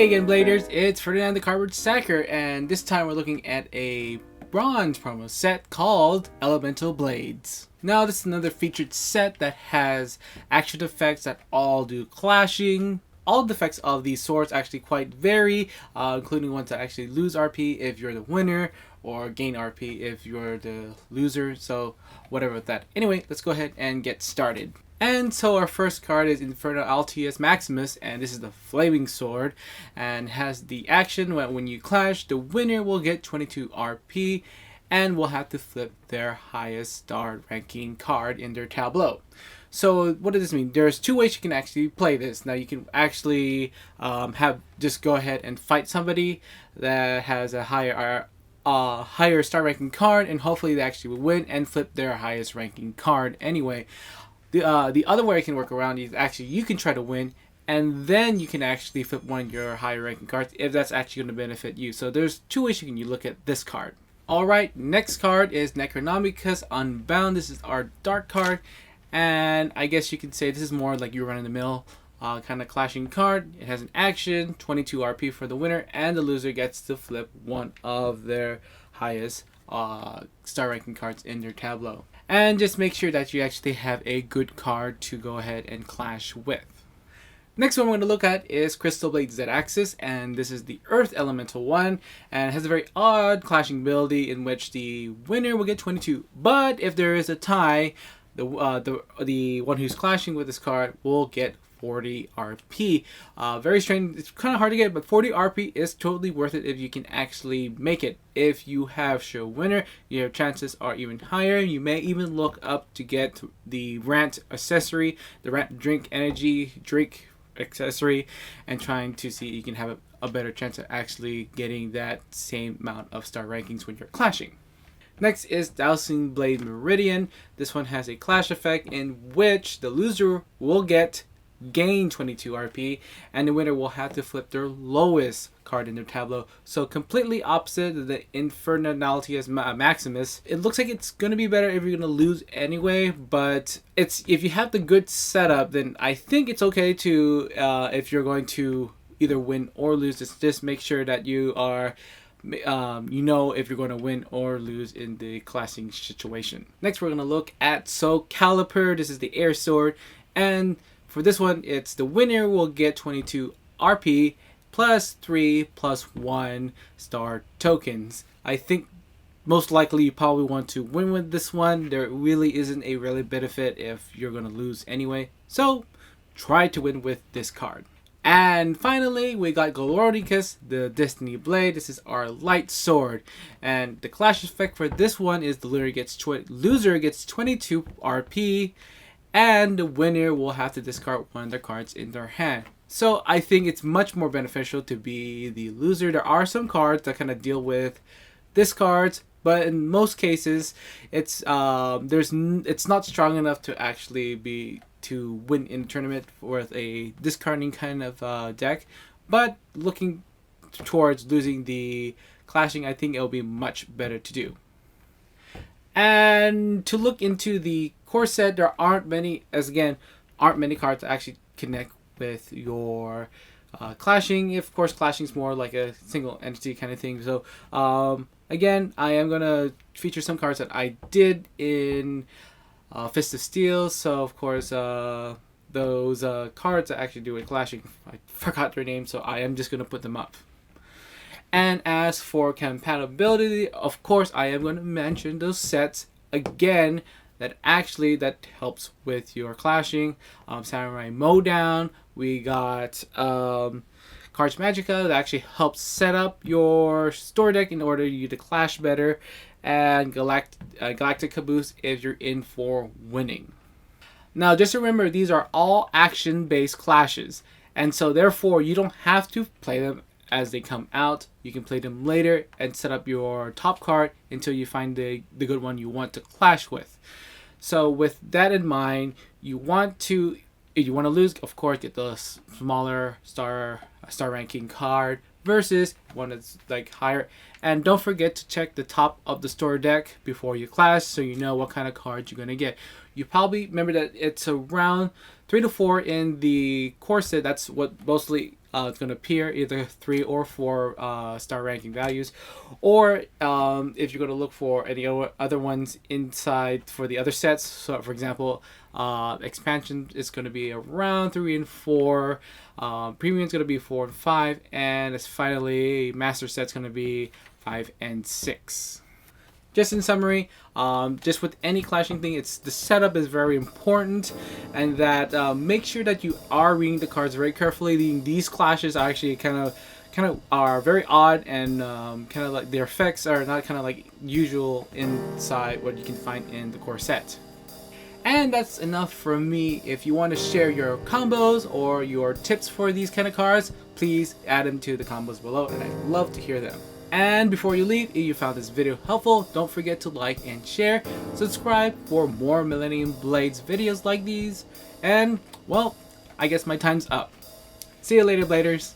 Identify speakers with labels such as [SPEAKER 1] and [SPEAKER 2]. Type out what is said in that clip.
[SPEAKER 1] Hey again, Bladers, it's Ferdinand the Cardboard Stacker, and this time we're looking at a bronze promo set called Elemental Blades. Now this is another featured set that has action effects that all do clashing. All the effects of these swords actually quite vary, including ones that actually lose RP if you're the winner, or gain RP if you're the loser, so whatever with that. Anyway, let's go ahead and get started. And so our first card is Infertility LTS Maximus, and this is the Flaming Sword, and has the action when you clash, the winner will get 22 RP, and will have to flip their highest star ranking card in their tableau. So what does this mean? There's two ways you can actually play this. Now you can actually just go ahead and fight somebody that has a higher star ranking card, and hopefully they actually will win and flip their highest ranking card anyway. The other way I can work around is actually you can try to win, and then you can actually flip one of your higher ranking cards if that's actually going to benefit you. So there's two ways you can look at this card. Alright, next card is Necronomicon Unbound. This is our dark card, and I guess you can say this is more like your run-of-the-mill kind of clashing card. It has an action, 22 RP for the winner, and the loser gets to flip one of their highest star ranking cards in their tableau. And just make sure that you actually have a good card to go ahead and clash with. Next one we're going to look at is Crystal Blade Z-Axis, and this is the Earth Elemental one, and it has a very odd clashing ability in which the winner will get 22, but if there is a tie, the one who's clashing with this card will get 40 RP. Very strange. It's kind of hard to get, but 40 RP is totally worth it if you can actually make it. If you have show winner, your chances are even higher. You may even look up to get the rant accessory, the rant drink accessory, and trying to see you can have a better chance of actually getting that same amount of star rankings when you're clashing. Next is Dowsing Blade Meridian. This one has a clash effect in which the loser will gain 22 RP, and the winner will have to flip their lowest card in their tableau. So completely opposite of the Infertility LTS Maximus. It looks like it's going to be better if you're going to lose anyway, but if you have the good setup, then I think it's okay to if you're going to either win or lose, just make sure that you are if you're going to win or lose in the clashing situation. Next we're going to look at Caliper. This is the air sword, and for this one, it's the winner will get 22 RP plus 3 plus 1 star tokens. I think most likely you probably want to win with this one. There really isn't a really benefit if you're going to lose anyway. So try to win with this card. And finally, we got Galornicus, the Destiny Blade. This is our light sword. And the clash effect for this one is the loser gets 22 RP. And the winner will have to discard one of their cards in their hand. So I think it's much more beneficial to be the loser. There are some cards that kind of deal with discards, but in most cases, it's not strong enough to actually to win in a tournament with a discarding kind of deck. But looking towards losing the clashing, I think it'll be much better to do. And to look into the core set, there aren't many cards that actually connect with your clashing. Of course, clashing is more like a single entity kind of thing. So again, I am going to feature some cards that I did in Fist of Steel. So of course, those cards that actually do with clashing, I forgot their name, so I am just going to put them up. And as for compatibility, of course, I am going to mention those sets again that helps with your clashing. Samurai Mowdown, we got Cards Magica that actually helps set up your store deck in order you to clash better, and Galactic Caboose if you're in for winning. Now, just remember, these are all action-based clashes, and so therefore you don't have to play them as they come out. You can play them later and set up your top card until you find the good one you want to clash with. So with that in mind, if you want to lose, of course, get the smaller star ranking card versus one that's like higher. And don't forget to check the top of the store deck before you clash, so you know what kind of cards you're gonna get. You probably remember that it's around 3 to 4 in the core set. That's what mostly it's going to appear either 3 or 4 star ranking values, or if you're going to look for any other ones inside for the other sets. So for example, expansion is going to be around 3 and 4, premium is going to be 4 and 5, and it's finally master set's going to be 5 and 6. Just in summary, just with any clashing thing, the setup is very important, and that make sure that you are reading the cards very carefully. These clashes are actually kind of are very odd, and kind of like their effects are not kind of like usual inside what you can find in the core set. And that's enough from me. If you want to share your combos or your tips for these kind of cards, please add them to the combos below, and I'd love to hear them. And before you leave, if you found this video helpful, don't forget to like and share. Subscribe for more Millennium Blades videos like these. And, well, I guess my time's up. See you later, Bladers.